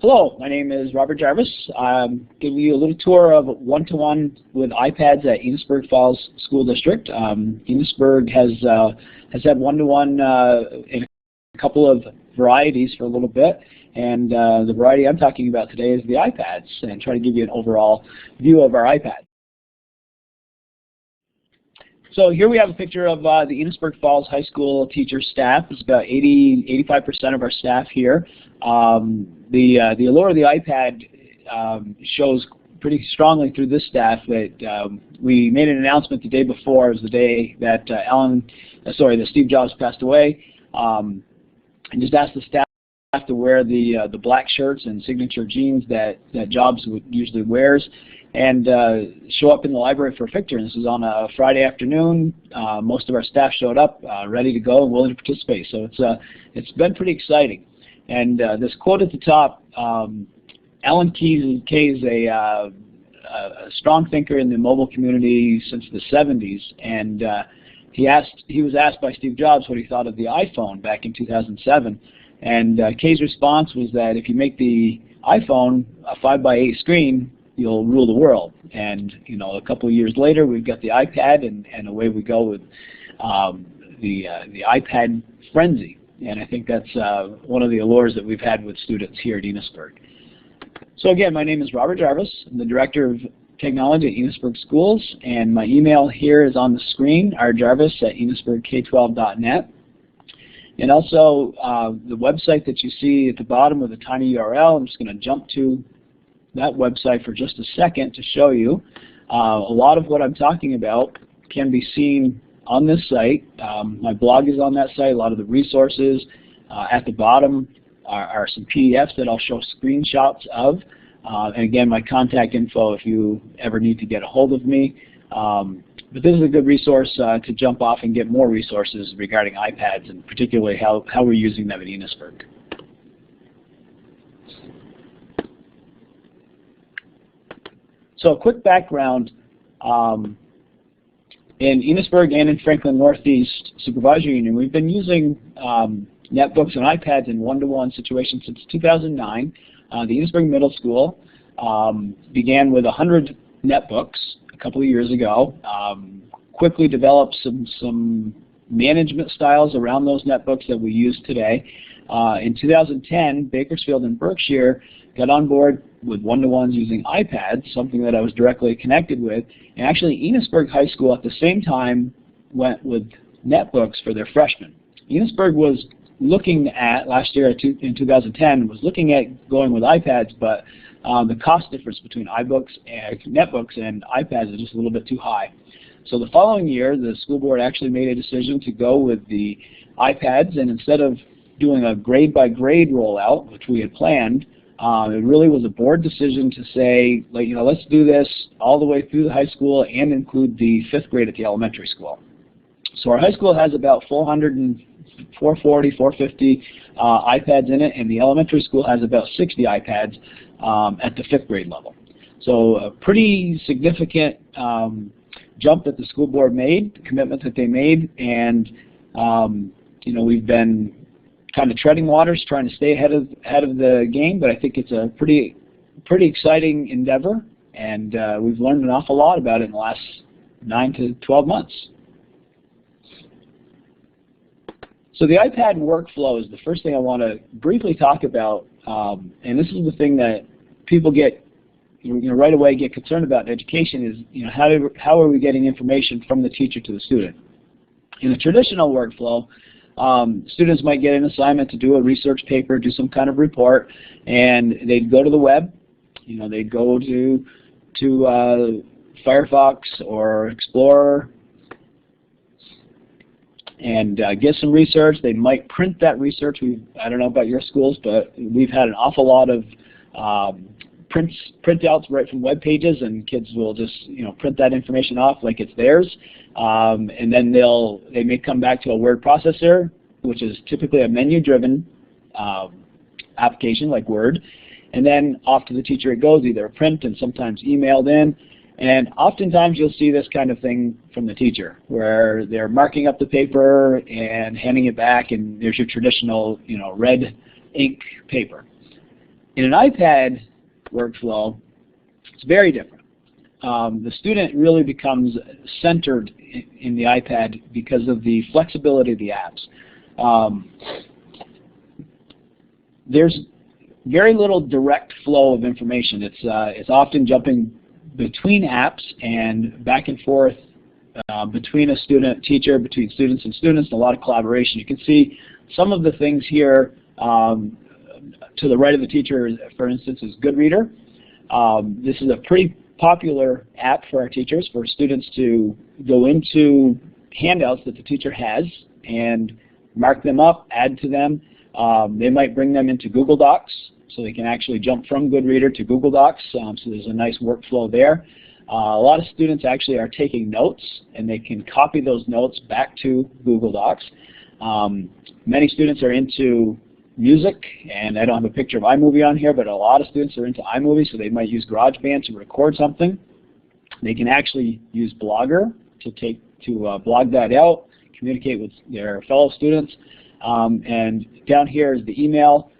Hello, my name is Robert Gervais. I'm giving you a little tour of one-to-one with iPads at Enosberg Falls School District. Enosberg has had one-to-one in a couple of varieties for a little bit, and the variety I'm talking about today is the iPads, and try to give you an overall view of our iPad. So here we have a picture of the Enosberg Falls High School teacher staff. It's about 85% of our staff here. The allure of the iPad shows pretty strongly through this staff that we made an announcement the day before. It was the day that Steve Jobs passed away, and just asked the staff to wear the black shirts and signature jeans that Jobs usually wears, and show up in the library for a picture. And this was on a Friday afternoon. Most of our staff showed up, ready to go and willing to participate. So it's been pretty exciting. And this quote at the top, Alan Kay is a strong thinker in the mobile community since the 70s, and he was asked by Steve Jobs what he thought of the iPhone back in 2007, and Kay's response was that if you make the iPhone a 5x8 screen, you'll rule the world. And a couple of years later, we've got the iPad, and away we go with the iPad frenzy. And I think that's one of the allures that we've had with students here at Enosberg. So again, my name is Robert Gervais. I'm the Director of Technology at Enosberg Schools, and my email here is on the screen, rjarvis@enosbergk12.net. And also the website that you see at the bottom with a tiny URL, I'm just going to jump to that website for just a second to show you. A lot of what I'm talking about can be seen on this site. My blog is on that site. A lot of the resources at the bottom are some PDFs that I'll show screenshots of. And again, my contact info if you ever need to get a hold of me. But this is a good resource to jump off and get more resources regarding iPads, and particularly how we're using them at Enosberg. So a quick background. In Enosberg and in Franklin Northeast Supervisory Union, we've been using netbooks and iPads in one-to-one situations since 2009. The Enosberg Middle School began with 100 netbooks a couple of years ago, quickly developed some management styles around those netbooks that we use today. In 2010, Bakersfield and Berkshire got on board with one-to-ones using iPads, something that I was directly connected with. And actually, Enosberg High School at the same time went with netbooks for their freshmen. Enosberg was looking at, last year in 2010, was looking at going with iPads, but the cost difference between netbooks and iPads is just a little bit too high. So the following year, the school board actually made a decision to go with the iPads, and instead of doing a grade-by-grade rollout, which we had planned, it really was a board decision to say, let's do this all the way through the high school and include the 5th grade at the elementary school. So our high school has about 440, 450 iPads in it, and the elementary school has about 60 iPads at the 5th grade level. So a pretty significant jump that the school board made, the commitment that they made, and we've been kind of treading waters, trying to stay ahead of the game, but I think it's a pretty exciting endeavor, and we've learned an awful lot about it in the last 9 to 12 months. So the iPad workflow is the first thing I want to briefly talk about, and this is the thing that people get right away get concerned about in education is how are we getting information from the teacher to the student. In a traditional workflow, students might get an assignment to do a research paper, do some kind of report, and they'd go to the web. They'd go to Firefox or Explorer and get some research. They might print that research. I don't know about your schools, but we've had an awful lot of printouts right from web pages, and kids will just print that information off like it's theirs. And then they may come back to a word processor, which is typically a menu-driven application like Word, and then off to the teacher it goes, either print and sometimes emailed in. And oftentimes you'll see this kind of thing from the teacher, where they're marking up the paper and handing it back, and there's your traditional red ink paper. In an iPad workflow, it's very different. The student really becomes centered in the iPad because of the flexibility of the apps. There's very little direct flow of information. It's often jumping between apps and back and forth between a student-teacher, between students and students, and a lot of collaboration. You can see some of the things here to the right of the teacher, for instance, is Goodreader. This is a pretty popular app for our teachers, for students to go into handouts that the teacher has and mark them up, add to them. They might bring them into Google Docs, so they can actually jump from Goodreader to Google Docs, so there's a nice workflow there. A lot of students actually are taking notes, and they can copy those notes back to Google Docs. Many students are into music, and I don't have a picture of iMovie on here, but a lot of students are into iMovie, so they might use GarageBand to record something. They can actually use Blogger to blog that out, communicate with their fellow students. And down here is the email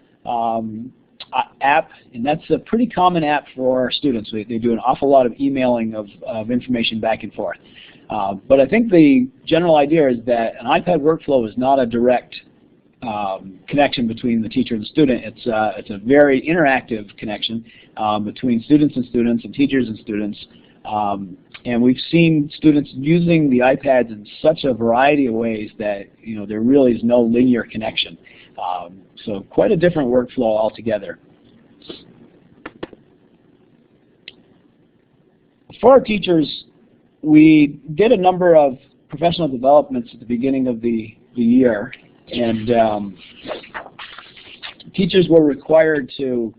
app, and that's a pretty common app for our students. They do an awful lot of emailing of information back and forth. But I think the general idea is that an iPad workflow is not a direct connection between the teacher and the student. It's a very interactive connection between students and teachers and students. And we've seen students using the iPads in such a variety of ways that there really is no linear connection. So quite a different workflow altogether. For our teachers, we did a number of professional developments at the beginning of the year, and teachers were required to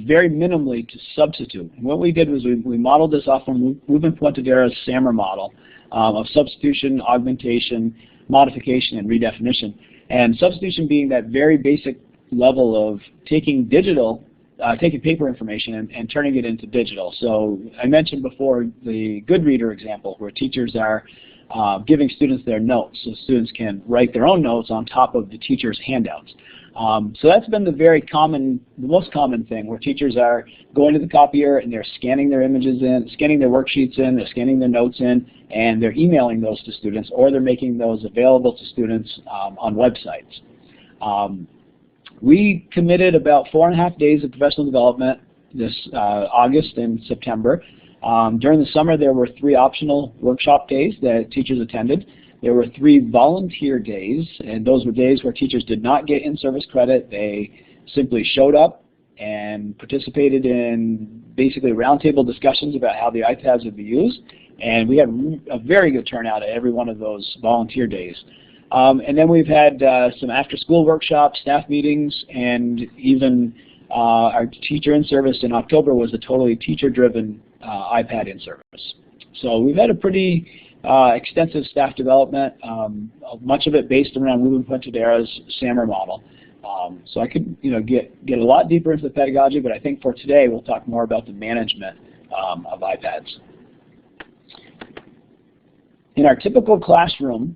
very minimally to substitute. And what we did was we modeled this off from Ruben Fuentedera's SAMR model of substitution, augmentation, modification, and redefinition. And substitution being that very basic level of taking paper information and turning it into digital. So I mentioned before the Goodreader example, where teachers are giving students their notes, so students can write their own notes on top of the teacher's handouts. So that's been the most common thing, where teachers are going to the copier and they're scanning their images in, scanning their worksheets in, they're scanning their notes in, and they're emailing those to students, or they're making those available to students on websites. We committed about 4.5 days of professional development this August and September. During the summer, there were 3 optional workshop days that teachers attended. There were 3 volunteer days, and those were days where teachers did not get in-service credit. They simply showed up and participated in basically roundtable discussions about how the iPads would be used, and we had a very good turnout at every one of those volunteer days. And then we've had some after-school workshops, staff meetings, and even our teacher in-service in October was a totally teacher-driven iPad in-service. So we've had a pretty extensive staff development, much of it based around Ruben Fuentedera's SAMR model. So I could get a lot deeper into the pedagogy, but I think for today we'll talk more about the management of iPads. In our typical classroom,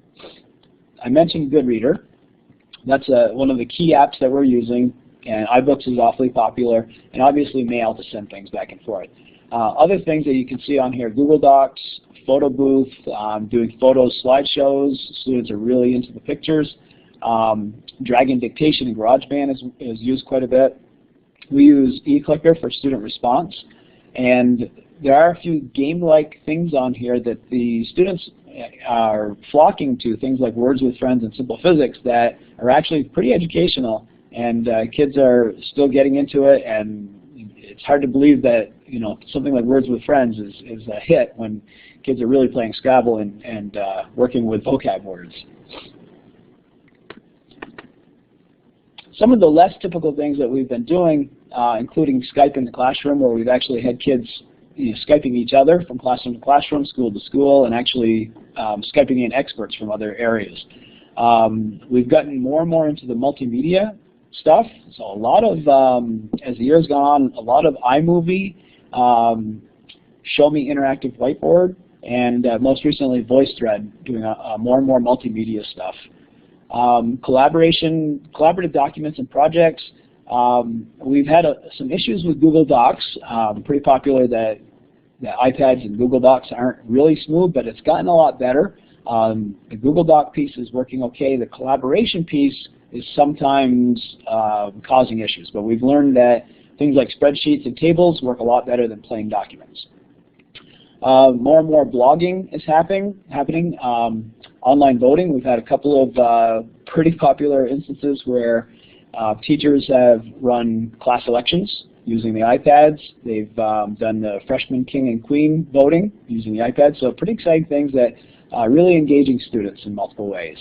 I mentioned Goodreader. That's one of the key apps that we're using, and iBooks is awfully popular, and obviously mail to send things back and forth. Other things that you can see on here: Google Docs, photo booth, doing photos, slideshows. Students are really into the pictures. Dragon dictation in GarageBand is used quite a bit. We use eClicker for student response, and there are a few game-like things on here that the students are flocking to, things like Words with Friends and Simple Physics, that are actually pretty educational, and kids are still getting into it, and it's hard to believe that something like Words with Friends is a hit when kids are really playing Scrabble and working with vocab words. Some of the less typical things that we've been doing, including Skype in the classroom, where we've actually had kids Skyping each other from classroom to classroom, school to school, and actually Skyping in experts from other areas. We've gotten more and more into the multimedia stuff, so a lot of, as the year's gone on, a lot of iMovie, Show Me Interactive Whiteboard, and most recently VoiceThread, doing more and more multimedia stuff. Collaborative documents and projects. We've had some issues with Google Docs. Pretty popular that iPads and Google Docs aren't really smooth, but it's gotten a lot better. The Google Doc piece is working okay. The collaboration piece is sometimes causing issues, but we've learned that things like spreadsheets and tables work a lot better than plain documents. More and more blogging is happening. Online voting, we've had a couple of pretty popular instances where teachers have run class elections using the iPads. They've done the freshman king and queen voting using the iPad. So pretty exciting things that are really engaging students in multiple ways.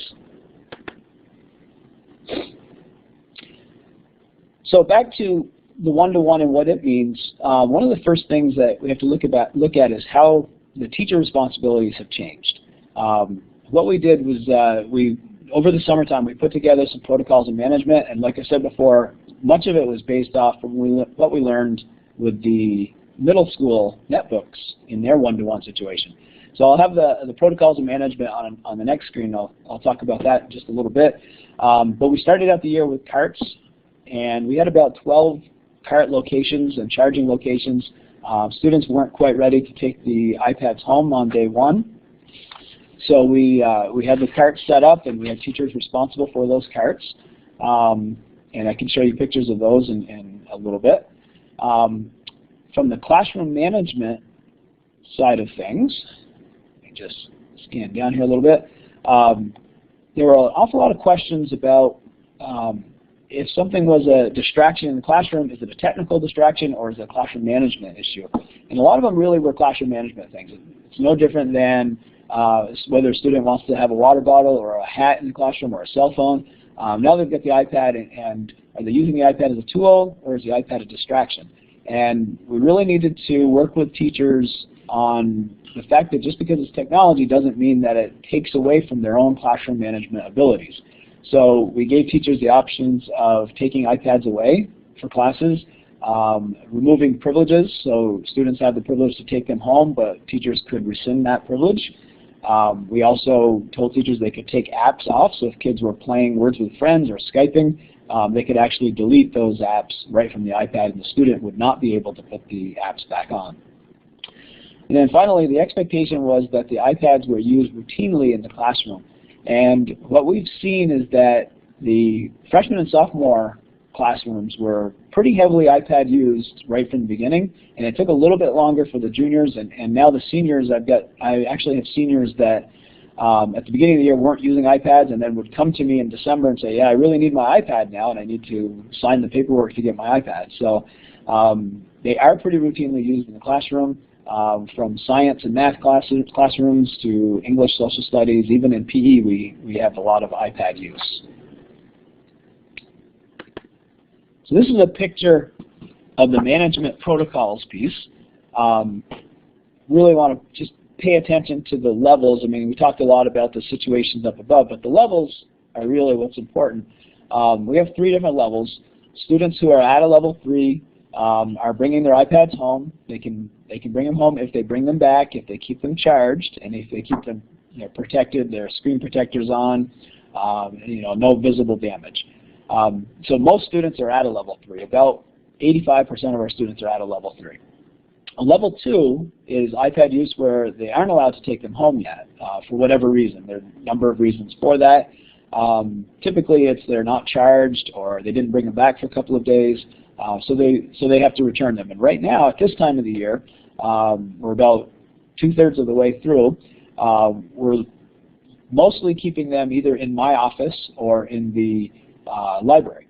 So back to the one-to-one and what it means. One of the first things that we have to look at is how the teacher responsibilities have changed. What we did was over the summertime we put together some protocols and management, and like I said before, much of it was based off from what we learned with the middle school netbooks in their one-to-one situation. So I'll have the protocols and management on the next screen. I'll talk about that in just a little bit. But we started out the year with carts, and we had about 12 cart locations and charging locations. Students weren't quite ready to take the iPads home on day one. So we had the carts set up, and we had teachers responsible for those carts. And I can show you pictures of those in a little bit. From the classroom management side of things, let me just scan down here a little bit. There were an awful lot of questions about if something was a distraction in the classroom, is it a technical distraction or is it a classroom management issue? And a lot of them really were classroom management things. It's no different than whether a student wants to have a water bottle or a hat in the classroom or a cell phone. Now they've got the iPad, and are they using the iPad as a tool or is the iPad a distraction? And we really needed to work with teachers on the fact that just because it's technology doesn't mean that it takes away from their own classroom management abilities. So we gave teachers the options of taking iPads away for classes, removing privileges, so students have the privilege to take them home, but teachers could rescind that privilege. We also told teachers they could take apps off, so if kids were playing Words with Friends or Skyping, they could actually delete those apps right from the iPad, and the student would not be able to put the apps back on. And then finally, the expectation was that the iPads were used routinely in the classroom. And what we've seen is that the freshman and sophomore classrooms were pretty heavily iPad used right from the beginning, and it took a little bit longer for the juniors, and now the seniors, I actually have seniors that at the beginning of the year weren't using iPads and then would come to me in December and say, yeah, I really need my iPad now and I need to sign the paperwork to get my iPad. So they are pretty routinely used in the classroom. From science and math classrooms to English, social studies, even in PE we have a lot of iPad use. So this is a picture of the management protocols piece. Really want to just pay attention to the levels. I mean, we talked a lot about the situations up above, but the levels are really what's important. We have 3 different levels. Students who are at a level 3 are bringing their iPads home. They can bring them home if they bring them back, if they keep them charged, and if they keep them protected, their screen protectors on, no visible damage. So most students are at a level 3. About 85% of our students are at a level 3. A level 2 is iPad use where they aren't allowed to take them home yet for whatever reason. There are a number of reasons for that. Typically it's they're not charged or they didn't bring them back for a couple of days. So they have to return them. And right now, at this time of the year, we're about 2/3 of the way through. We're mostly keeping them either in my office or in the library.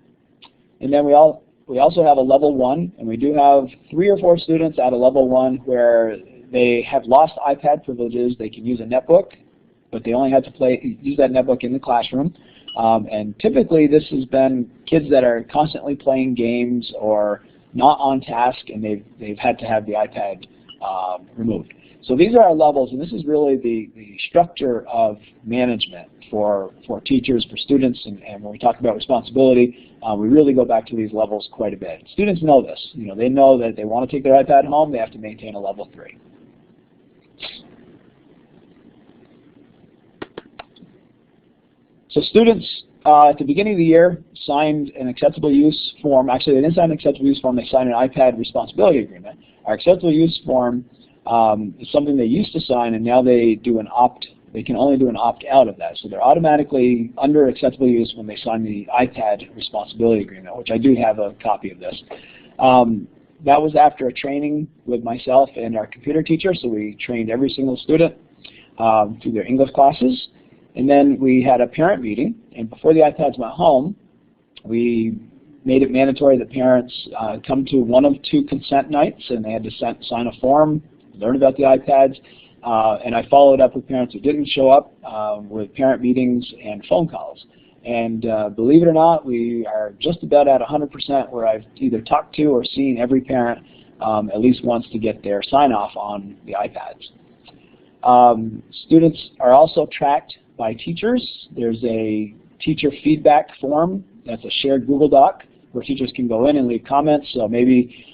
And then we also have a level 1, and we do have 3 or 4 students at a level 1 where they have lost iPad privileges. They can use a netbook, but they only have to use that netbook in the classroom. And typically this has been kids that are constantly playing games or not on task, and they've had to have the iPad removed. So these are our levels, and this is really the structure of management for teachers, for students, and when we talk about responsibility, we really go back to these levels quite a bit. Students know this. They know that if they want to take their iPad home, they have to maintain a level 3. So students at the beginning of the year, signed an acceptable use form. Actually, they didn't sign an acceptable use form. They signed an iPad responsibility agreement. Our acceptable use form is something they used to sign, and now they do an They can only do an opt-out of that. So they're automatically under acceptable use when they sign the iPad responsibility agreement, which I do have a copy of this. That was after a training with myself and our computer teacher, so we trained every single student through their English classes. And then we had a parent meeting, and before the iPads went home, we made it mandatory that parents come to one of 2 consent nights, and they had to sign a form, learn about the iPads, and I followed up with parents who didn't show up with parent meetings and phone calls. And believe it or not, we are just about at 100% where I've either talked to or seen every parent at least once to get their sign-off on the iPads. Students are also tracked by teachers. There's a teacher feedback form that's a shared Google Doc where teachers can go in and leave comments. So maybe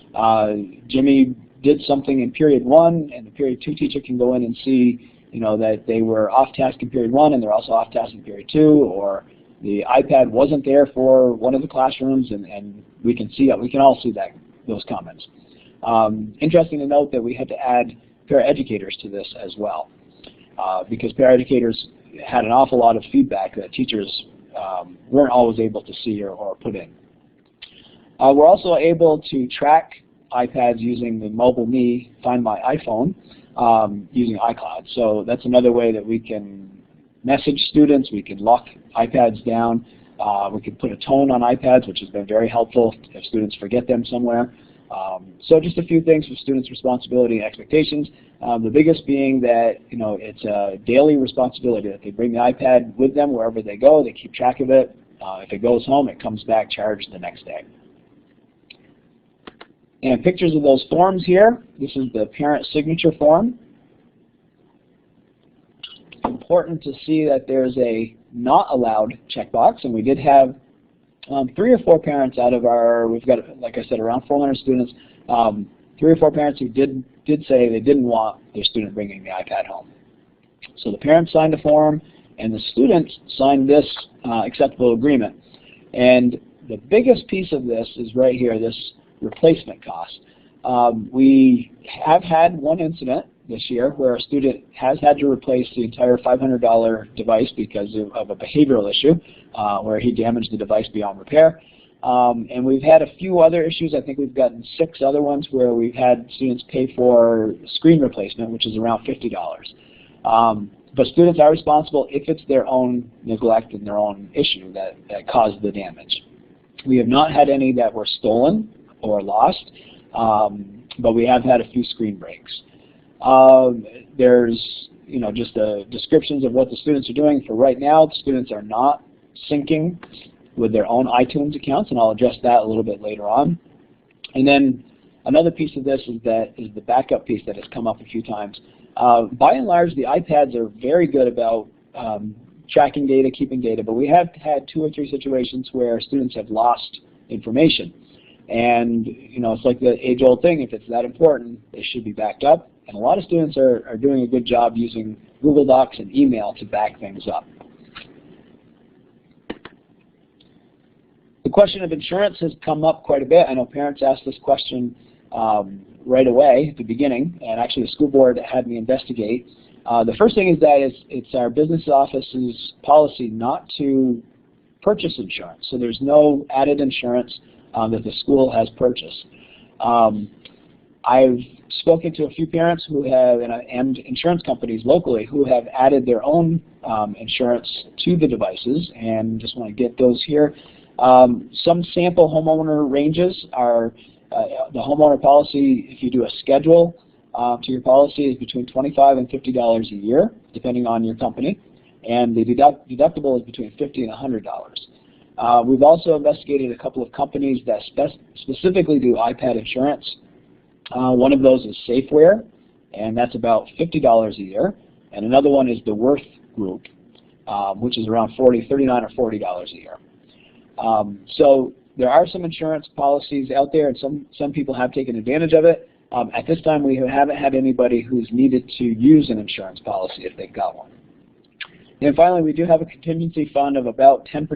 Jimmy did something in period 1, and the period 2 teacher can go in and see, that they were off task in period 1 and they're also off task in period 2, or the iPad wasn't there for one of the classrooms, and we can all see those comments. Interesting to note that we had to add paraeducators to this as well, because paraeducators had an awful lot of feedback that teachers weren't always able to see or put in. We're also able to track iPads using the Mobile Me Find My iPhone using iCloud. So that's another way that we can message students. We can lock iPads down. We can put a tone on iPads, which has been very helpful if students forget them somewhere. So just a few things for students' responsibility and expectations. The biggest being that it's a daily responsibility that they bring the iPad with them wherever they go. They keep track of it. If it goes home, it comes back charged the next day. And pictures of those forms here. This is the parent signature form. It's important to see that there's a not allowed checkbox, and we did have 3 or 4 parents out of we've got, like I said, around 400 students, 3 or 4 parents who did say they didn't want their student bringing the iPad home. So the parents signed a form, and the students signed this acceptable agreement. And the biggest piece of this is right here, this replacement cost. We have had one incident this year where a student has had to replace the entire $500 device because of a behavioral issue where he damaged the device beyond repair. And we've had a few other issues. I think we've gotten 6 other ones where we've had students pay for screen replacement, which is around $50. But students are responsible if it's their own neglect and their own issue that caused the damage. We have not had any that were stolen or lost, but we have had a few screen breaks. There's just descriptions of what the students are doing. For right now, the students are not syncing with their own iTunes accounts, and I'll address that a little bit later on. And then another piece of this is the backup piece that has come up a few times. By and large, the iPads are very good about tracking data, keeping data, but we have had 2 or 3 situations where students have lost information. And it's like the age-old thing, if it's that important, they should be backed up. And a lot of students are doing a good job using Google Docs and email to back things up. The question of insurance has come up quite a bit. I know parents asked this question right away at the beginning, and actually the school board had me investigate. The first thing is that it's our business office's policy not to purchase insurance. So there's no added insurance that the school has purchased. I've spoken to a few parents who have, and insurance companies locally, who have added their own insurance to the devices, and just want to get those here. Some sample homeowner ranges are the homeowner policy. If you do a schedule to your policy, is between $25 and $50 a year, depending on your company, and the deductible is between $50 and $100. We've also investigated a couple of companies that specifically do iPad insurance. One of those is Safeware, and that's about $50 a year. And another one is the Worth Group, which is around $39 or $40 a year. So there are some insurance policies out there, and some people have taken advantage of it. At this time, we haven't had anybody who's needed to use an insurance policy if they've got one. And finally, we do have a contingency fund of about 10%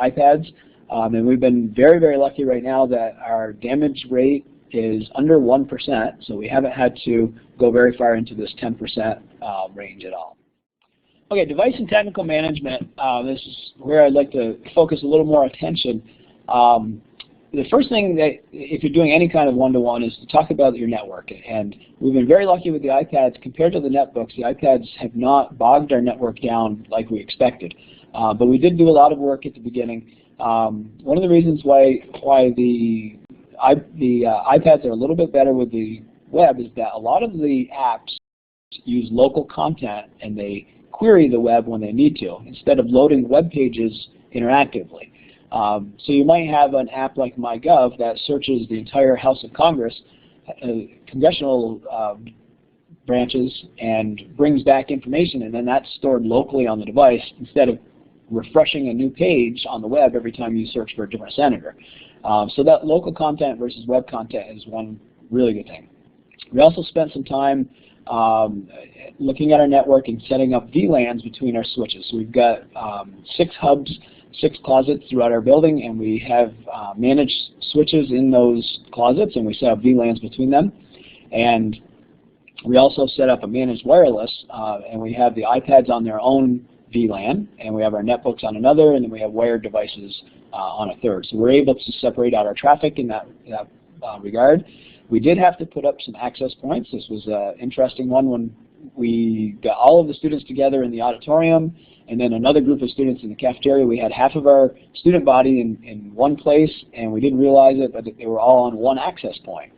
iPads, and we've been very, very lucky right now that our damage rate is under 1%, so we haven't had to go very far into this 10% range at all. Okay, device and technical management, this is where I'd like to focus a little more attention. The first thing that, if you're doing any kind of one-to-one, is to talk about your network. And we've been very lucky with the iPads. Compared to the netbooks, the iPads have not bogged our network down like we expected. But we did do a lot of work at the beginning. One of the reasons why the iPads are a little bit better with the web is that a lot of the apps use local content and they query the web when they need to, instead of loading web pages interactively. So you might have an app like MyGov that searches the entire House of Congress, congressional branches, and brings back information, and then that's stored locally on the device instead of refreshing a new page on the web every time you search for a different senator. So that local content versus web content is one really good thing. We also spent some time looking at our network and setting up VLANs between our switches. So we've got 6 hubs, 6 closets throughout our building, and we have managed switches in those closets, and we set up VLANs between them. And we also set up a managed wireless, and we have the iPads on their own VLAN, and we have our netbooks on another, and then we have wired devices on a third. So we're able to separate out our traffic in that regard. We did have to put up some access points. This was an interesting one when we got all of the students together in the auditorium and then another group of students in the cafeteria. We had half of our student body in one place, and we didn't realize it, but they were all on one access point.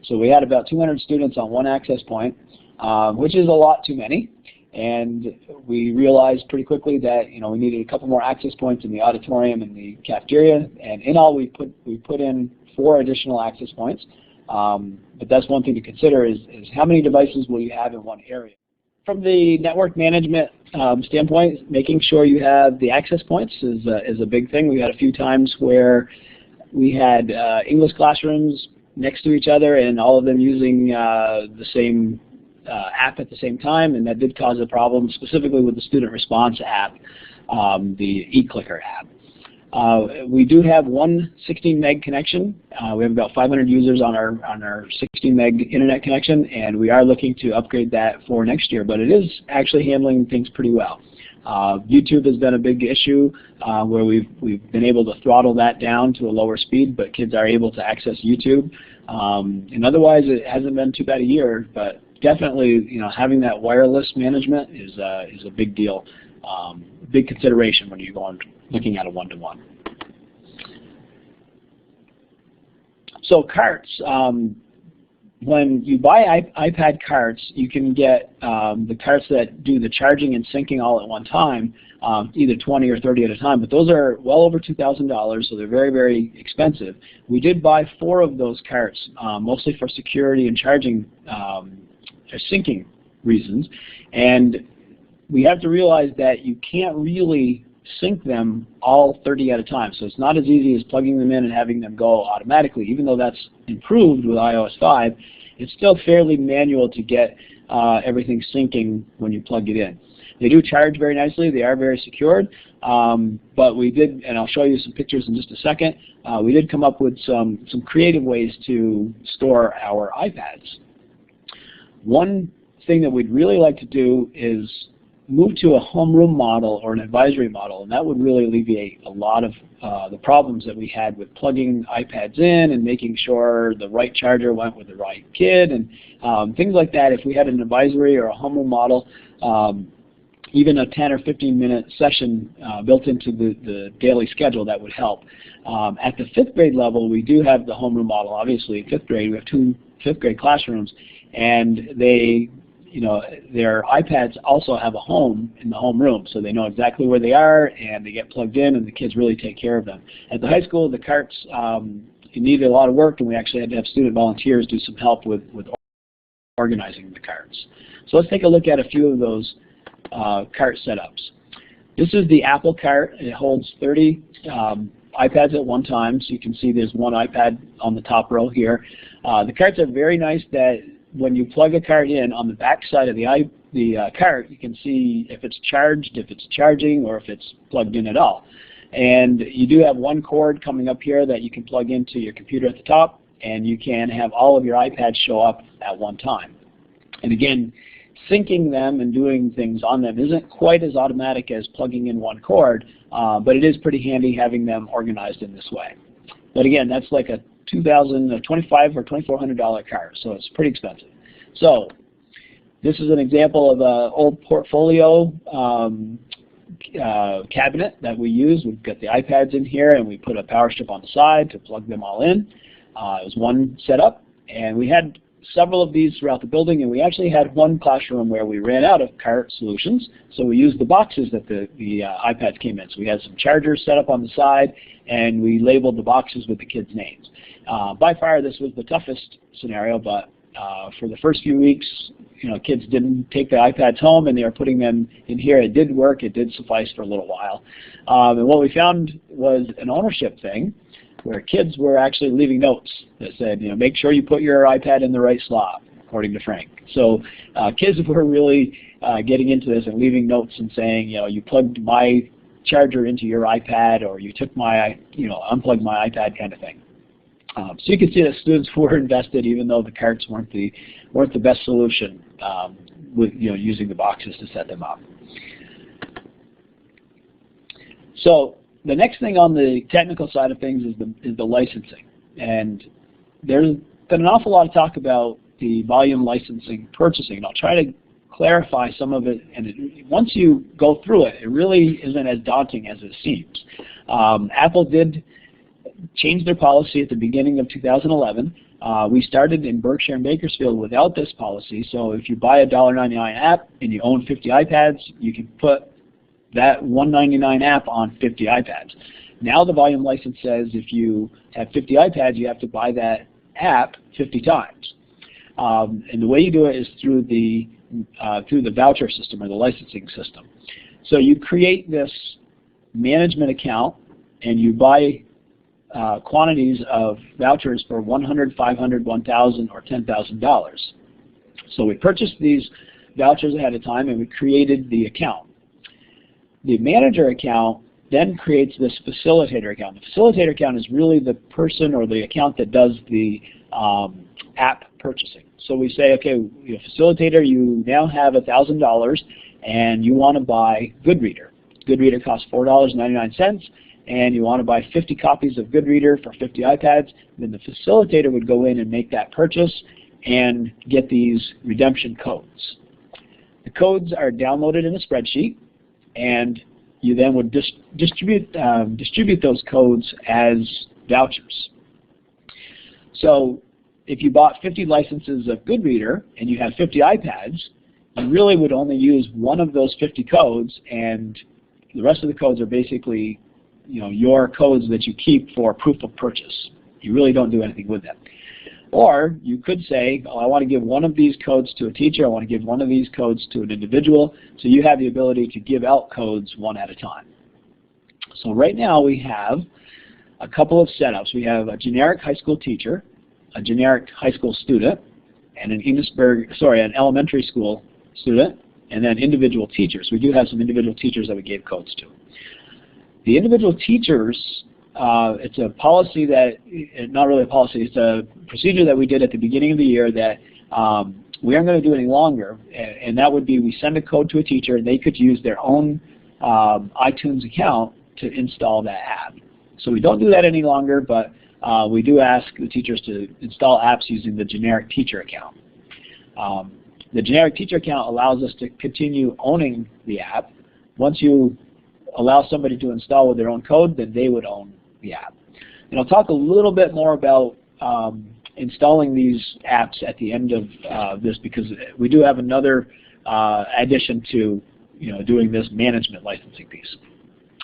So we had about 200 students on one access point, which is a lot too many. And we realized pretty quickly that we needed a couple more access points in the auditorium and the cafeteria. And in all, we put in 4 additional access points. But that's one thing to consider is how many devices will you have in one area. From the network management standpoint, making sure you have the access points is a big thing. We had a few times where we had English classrooms next to each other and all of them using the same app at the same time, and that did cause a problem, specifically with the student response app, the eClicker app. We do have one 16 meg connection. We have about 500 users on our 16 meg internet connection, and we are looking to upgrade that for next year, but it is actually handling things pretty well. YouTube has been a big issue where we've been able to throttle that down to a lower speed, but kids are able to access YouTube. And otherwise, it hasn't been too bad a year, but definitely, having that wireless management is a big deal, big consideration when you're looking at a one-to-one. So carts. When you buy iPad carts, you can get the carts that do the charging and syncing all at one time, either 20 or 30 at a time, but those are well over $2,000, so they're very, very expensive. We did buy 4 of those carts, mostly for security and charging or syncing reasons, and we have to realize that you can't really sync them all 30 at a time. So it's not as easy as plugging them in and having them go automatically. Even though that's improved with iOS 5, it's still fairly manual to get everything syncing when you plug it in. They do charge very nicely. They are very secured. But we did, and I'll show you some pictures in just a second, we did come up with some creative ways to store our iPads. One thing that we'd really like to do is move to a homeroom model or an advisory model, and that would really alleviate a lot of the problems that we had with plugging iPads in and making sure the right charger went with the right kid and things like that. If we had an advisory or a homeroom model, even a 10 or 15 minute session built into the daily schedule, that would help. At the 5th grade level, we do have the homeroom model. Obviously, in 5th grade, we have 2 5th grade classrooms, and their iPads also have a home in the homeroom, so they know exactly where they are, and they get plugged in, and the kids really take care of them. At the high school, the carts needed a lot of work, and we actually had to have student volunteers do some help with organizing the carts. So let's take a look at a few of those cart setups. This is the Apple cart. It holds 30 iPads at one time, so you can see there's one iPad on the top row here. The carts are very nice that when you plug a cart in, on the back side of the the cart, you can see if it's charged, if it's charging, or if it's plugged in at all. And you do have one cord coming up here that you can plug into your computer at the top, and you can have all of your iPads show up at one time. And again, syncing them and doing things on them isn't quite as automatic as plugging in one cord, but it is pretty handy having them organized in this way. But again, that's like a $2,500 or $2,400 cart, so it's pretty expensive. So this is an example of an old portfolio cabinet that we use. We've got the iPads in here, and we put a power strip on the side to plug them all in. It was one setup, and we had several of these throughout the building, and we actually had one classroom where we ran out of cart solutions, so we used the boxes that the iPads came in. So we had some chargers set up on the side, and we labeled the boxes with the kids' names. By far, this was the toughest scenario, but for the first few weeks, kids didn't take the iPads home, and they were putting them in here. It did work. It did suffice for a little while. And what we found was an ownership thing, where kids were actually leaving notes that said, make sure you put your iPad in the right slot, according to Frank. So kids were really getting into this and leaving notes and saying, you plugged my charger into your iPad, or you took my, unplugged my iPad, kind of thing. So you can see that students were invested, even though the carts weren't the best solution with using the boxes to set them up. So the next thing on the technical side of things is the licensing, and there's been an awful lot of talk about the volume licensing purchasing, and I'll try to clarify some of it. And once you go through it, it really isn't as daunting as it seems. Apple did change their policy at the beginning of 2011. We started in Berkshire and Bakersfield without this policy, so if you buy a $1.99 app and you own 50 iPads, you can put that $1.99 app on 50 iPads. Now the volume license says if you have 50 iPads, you have to buy that app 50 times. And the way you do it is through the voucher system, or the licensing system. So you create this management account, and you buy quantities of vouchers for $100, $500, $1,000, or $10,000. So we purchased these vouchers ahead of time, and we created the account. The manager account then creates this facilitator account. The facilitator account is really the person or the account that does the app purchasing. So we say, okay, facilitator, you now have $1,000, and you want to buy Goodreader. Goodreader costs $4.99, and you want to buy 50 copies of Goodreader for 50 iPads. Then the facilitator would go in and make that purchase and get these redemption codes. The codes are downloaded in a spreadsheet, and you then would distribute those codes as vouchers. So if you bought 50 licenses of Goodreader and you have 50 iPads, you really would only use one of those 50 codes, and the rest of the codes are basically your codes that you keep for proof of purchase. You really don't do anything with them. Or you could say, I want to give one of these codes to a teacher, I want to give one of these codes to an individual, so you have the ability to give out codes one at a time. So right now we have a couple of setups. We have a generic high school teacher, a generic high school student, and an elementary school student, and then individual teachers. We do have some individual teachers that we gave codes to. The individual teachers, it's a policy that, not really a policy, it's a procedure that we did at the beginning of the year that we aren't going to do any longer, and that would be we send a code to a teacher, and they could use their own iTunes account to install that app. So we don't do that any longer, but we do ask the teachers to install apps using the generic teacher account. The generic teacher account allows us to continue owning the app. Once you allow somebody to install with their own code, then they would own the app. And I'll talk a little bit more about installing these apps at the end of this, because we do have another addition to doing this management licensing piece.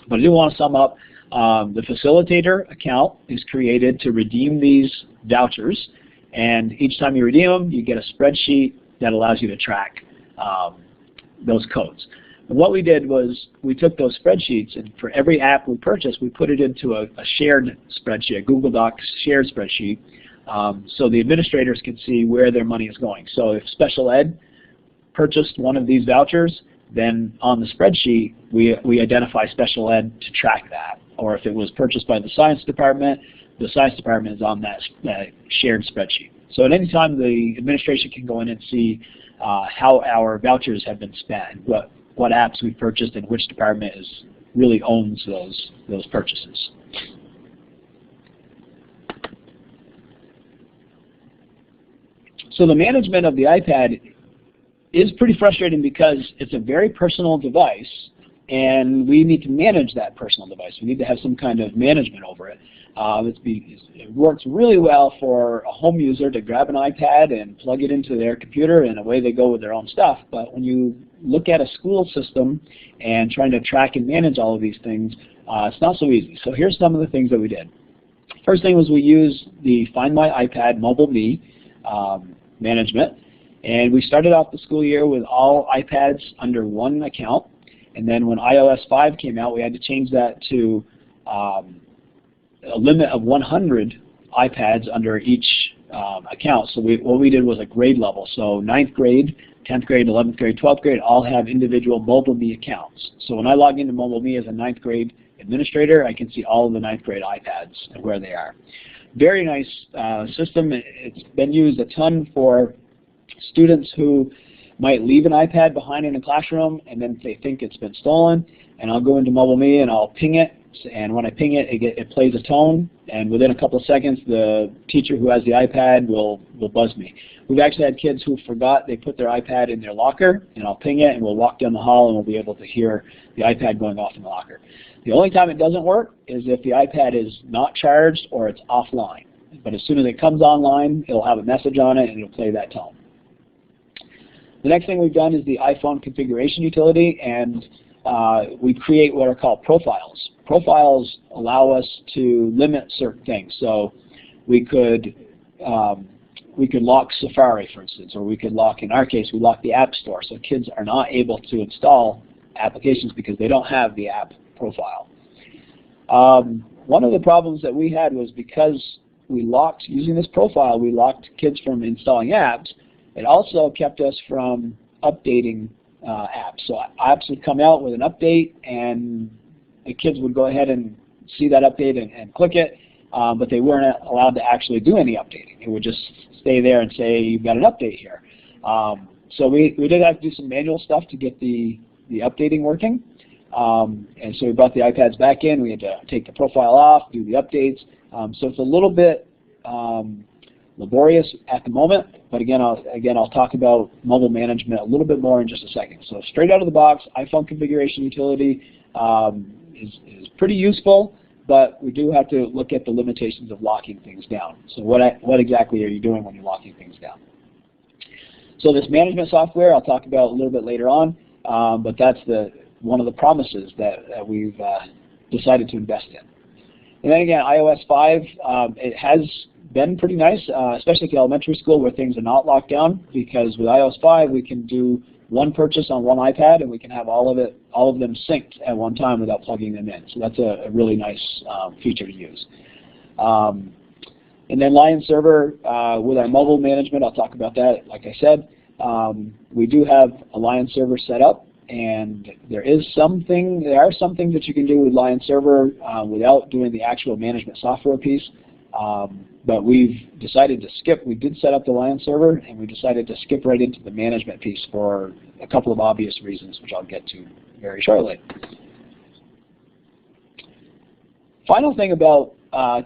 But I do want to sum up. The facilitator account is created to redeem these vouchers, and each time you redeem them, you get a spreadsheet that allows you to track those codes. And what we did was we took those spreadsheets, and for every app we purchased, we put it into a shared spreadsheet, a Google Docs shared spreadsheet, so the administrators can see where their money is going. So if special ed purchased one of these vouchers, then on the spreadsheet we identify special ed to track that. Or if it was purchased by the science department is on that shared spreadsheet. So at any time the administration can go in and see how our vouchers have been spent, what apps we've purchased, and which department really owns those purchases. So the management of the iPad is pretty frustrating because it's a very personal device, and we need to manage that personal device. We need to have some kind of management over it. It works really well for a home user to grab an iPad and plug it into their computer, and away they go with their own stuff. But when you look at a school system and trying to track and manage all of these things, it's not so easy. So here's some of the things that we did. First thing was we used the Find My iPad Mobile Me management, and we started off the school year with all iPads under one account. And then when iOS 5 came out, we had to change that to a limit of 100 iPads under each account. So what we did was a grade level. So 9th grade, 10th grade, 11th grade, 12th grade all have individual Mobile Me accounts. So when I log into Mobile Me as a 9th grade administrator, I can see all of the 9th grade iPads and where they are. Very nice system. It's been used a ton for students who might leave an iPad behind in a classroom and then they think it's been stolen, and I'll go into Mobile Me and I'll ping it, and when I ping it, it plays a tone, and within a couple of seconds the teacher who has the iPad will buzz me. We've actually had kids who forgot they put their iPad in their locker, and I'll ping it and we'll walk down the hall and we'll be able to hear the iPad going off in the locker. The only time it doesn't work is if the iPad is not charged or it's offline. But as soon as it comes online, it'll have a message on it and it'll play that tone. The next thing we've done is the iPhone configuration utility, and we create what are called profiles. Profiles allow us to limit certain things. So we could lock Safari, for instance, or we could lock, in our case, we lock the App Store, so kids are not able to install applications because they don't have the app profile. One of the problems that we had was because we locked, using this profile, we locked kids from installing apps. It also kept us from updating apps. So apps would come out with an update, and the kids would go ahead and see that update and click it, but they weren't allowed to actually do any updating. It would just stay there and say, you've got an update here. So we did have to do some manual stuff to get the updating working. And so we brought the iPads back in. We had to take the profile off, do the updates. So it's a little bit laborious at the moment, but again I'll talk about mobile management a little bit more in just a second. So straight out of the box, iPhone configuration utility is pretty useful, but we do have to look at the limitations of locking things down. So what exactly are you doing when you're locking things down? So this management software I'll talk about a little bit later on, but that's one of the promises that we've decided to invest in. And then again, iOS 5, it has been pretty nice, especially at elementary school where things are not locked down, because with iOS 5 we can do one purchase on one iPad and we can have all of them synced at one time without plugging them in. So that's a really nice feature to use. And then Lion Server with our mobile management, I'll talk about that. Like I said, we do have a Lion Server set up, and there are some things that you can do with Lion Server without doing the actual management software piece. But we've decided to skip. We did set up the Lion Server, and we decided to skip right into the management piece for a couple of obvious reasons, which I'll get to very shortly. Final thing about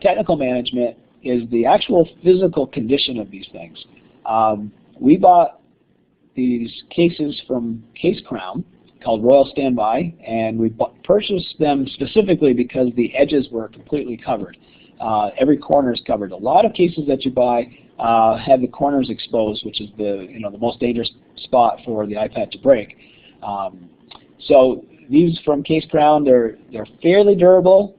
technical management is the actual physical condition of these things. We bought these cases from Case Crown called Royal Standby, and we purchased them specifically because the edges were completely covered. Every corner is covered. A lot of cases that you buy have the corners exposed, which is the most dangerous spot for the iPad to break. So these from Case Crown, they're fairly durable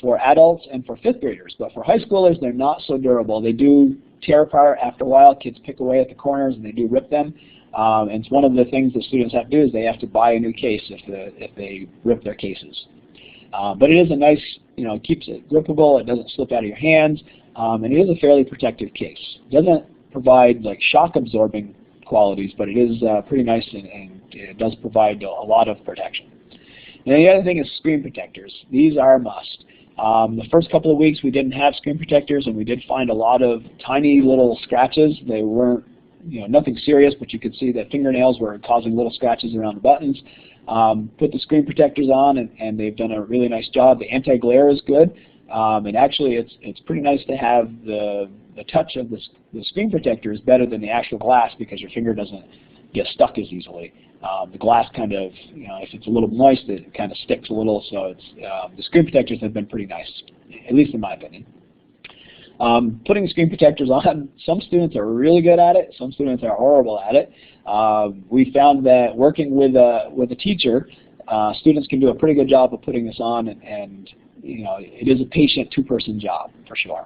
for adults and for 5th graders, but for high schoolers they're not so durable. They do tear apart after a while. Kids pick away at the corners and they do rip them. And it's one of the things that students have to do is they have to buy a new case if they rip their cases. But it is a nice, it keeps it grippable, it doesn't slip out of your hands, and it is a fairly protective case. It doesn't provide like shock absorbing qualities, but it is pretty nice, and it does provide a lot of protection. And then the other thing is screen protectors. These are a must. The first couple of weeks we didn't have screen protectors, and we did find a lot of tiny little scratches. They weren't, nothing serious, but you could see that fingernails were causing little scratches around the buttons. Put the screen protectors on, and they've done a really nice job. The anti-glare is good, and actually it's pretty nice to have the touch of the screen protector is better than the actual glass, because your finger doesn't get stuck as easily. The glass kind of, if it's a little moist, it kind of sticks a little. So it's the screen protectors have been pretty nice, at least in my opinion. Putting screen protectors on, some students are really good at it, some students are horrible at it. We found that working with a teacher, students can do a pretty good job of putting this on, and it is a patient two-person job for sure.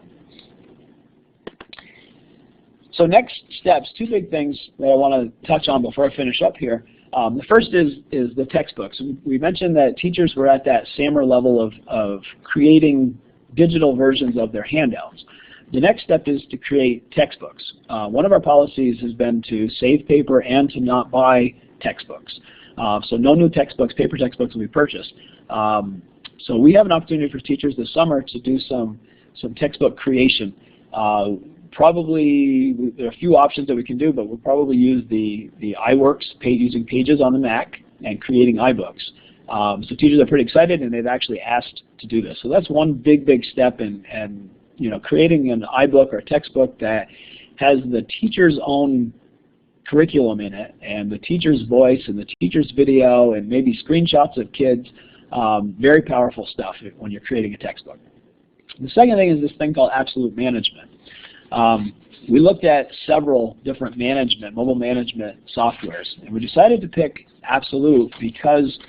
So next steps, two big things that I want to touch on before I finish up here. The first is the textbooks. We mentioned that teachers were at that SAMR level of creating digital versions of their handouts. The next step is to create textbooks. One of our policies has been to save paper and to not buy textbooks. So no new textbooks, paper textbooks will be purchased. So we have an opportunity for teachers this summer to do some textbook creation. Probably, there are a few options that we can do, but we'll probably use the iWorks, using Pages on the Mac, and creating iBooks. So teachers are pretty excited, and they've actually asked to do this. So that's one big step in creating an iBook or a textbook that has the teacher's own curriculum in it, and the teacher's voice, and the teacher's video, and maybe screenshots of kids. Very powerful stuff when you're creating a textbook. The second thing is this thing called absolute management. We looked at several different mobile management softwares, and we decided to pick Absolute because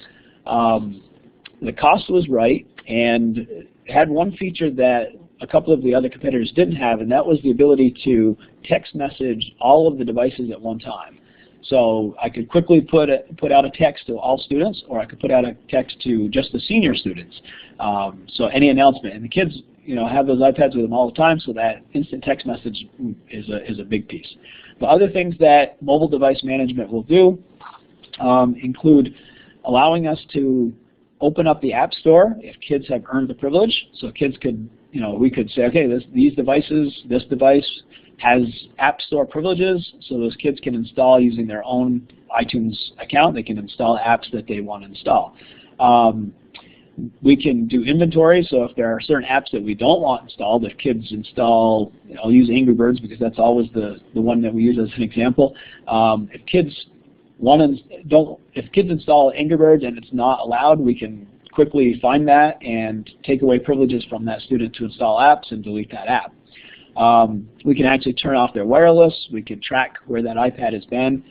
the cost was right, and it had one feature that a couple of the other competitors didn't have, and that was the ability to text message all of the devices at one time. So I could quickly put out a text to all students, or I could put out a text to just the senior students. So any announcement, and the kids have those iPads with them all the time, so that instant text message is a big piece. The other things that mobile device management will do include allowing us to open up the App Store if kids have earned the privilege. So kids could, we could say, okay, these devices, this device has App Store privileges, so those kids can install using their own iTunes account. They can install apps that they want to install. We can do inventory, so if there are certain apps that we don't want installed, if kids install, I'll use Angry Birds because that's always the one that we use as an example. If kids install Angry Birds and it's not allowed, we can quickly find that and take away privileges from that student to install apps and delete that app. We can actually turn off their wireless. We can track where that iPad has been.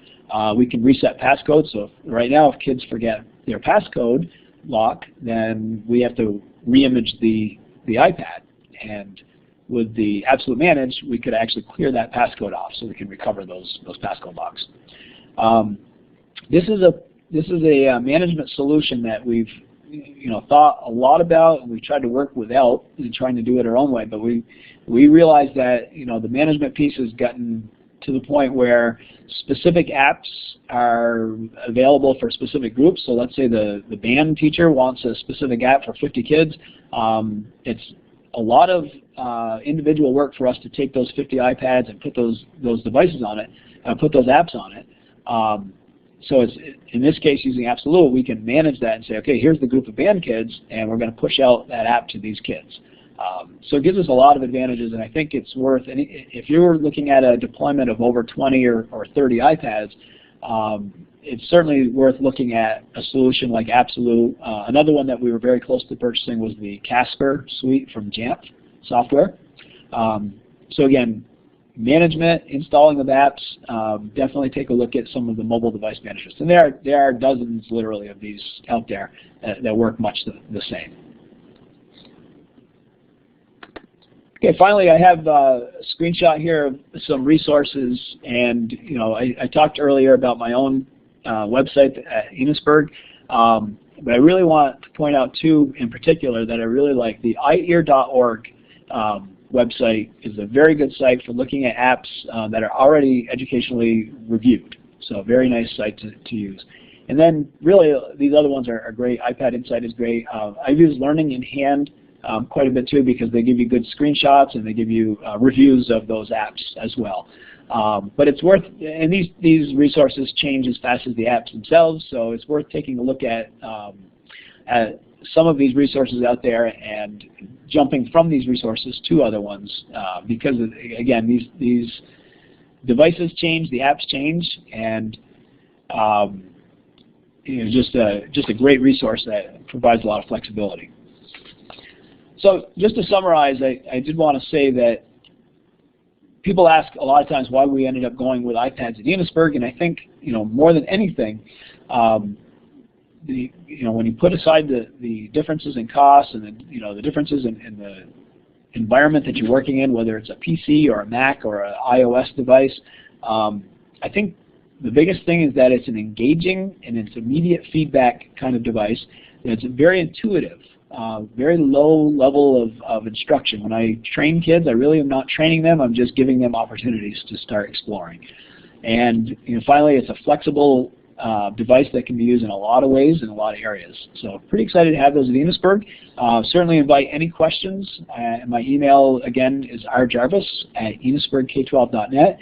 We can reset passcodes. So right now, if kids forget their passcode lock, then we have to re-image the iPad. And with the Absolute Manage, we could actually clear that passcode off, so we can recover those passcode locks. This is a management solution that we've thought a lot about, and we've tried to work without and trying to do it our own way. But we realized that the management piece has gotten to the point where specific apps are available for specific groups. So let's say the band teacher wants a specific app for 50 kids. It's a lot of individual work for us to take those 50 iPads and put those devices on it, put those apps on it. So it's, in this case, using Absolute, we can manage that and say, okay, here's the group of band kids, and we're going to push out that app to these kids. So it gives us a lot of advantages, and I think it's worth, and if you're looking at a deployment of over 20 or 30 iPads, it's certainly worth looking at a solution like Absolute. Another one that we were very close to purchasing was the Casper suite from Jamf software. So again, management, installing of apps, definitely take a look at some of the mobile device managers. And there are dozens, literally, of these out there that work much the same. Okay, finally, I have a screenshot here of some resources, and I talked earlier about my own website at Enosberg, but I really want to point out two in particular that I really like. The iear.org website is a very good site for looking at apps that are already educationally reviewed. So a very nice site to use. And then really these other ones are great. iPad Insight is great. I've used Learning in Hand quite a bit too, because they give you good screenshots and they give you reviews of those apps as well. But it's worth, and these resources change as fast as the apps themselves, so it's worth taking a look at some of these resources out there and jumping from these resources to other ones, because again, these devices change, the apps change, and just a great resource that provides a lot of flexibility. So just to summarize, I did want to say that people ask a lot of times why we ended up going with iPads at Enosberg, and I think more than anything, when you put aside the differences in costs and the differences in the environment that you're working in, whether it's a PC or a Mac or an iOS device, I think the biggest thing is that it's an engaging and it's immediate feedback kind of device. And it's very intuitive. Very low level of instruction. When I train kids, I really am not training them, I'm just giving them opportunities to start exploring. And finally, it's a flexible device that can be used in a lot of ways in a lot of areas. So pretty excited to have those at Enosberg. Certainly invite any questions. My email again is rjarvis@enosbergk12.net.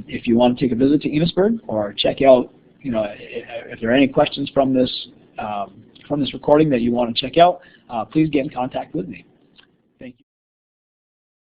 If you want to take a visit to Enosberg or check out, if there are any questions from this recording that you want to check out, please get in contact with me.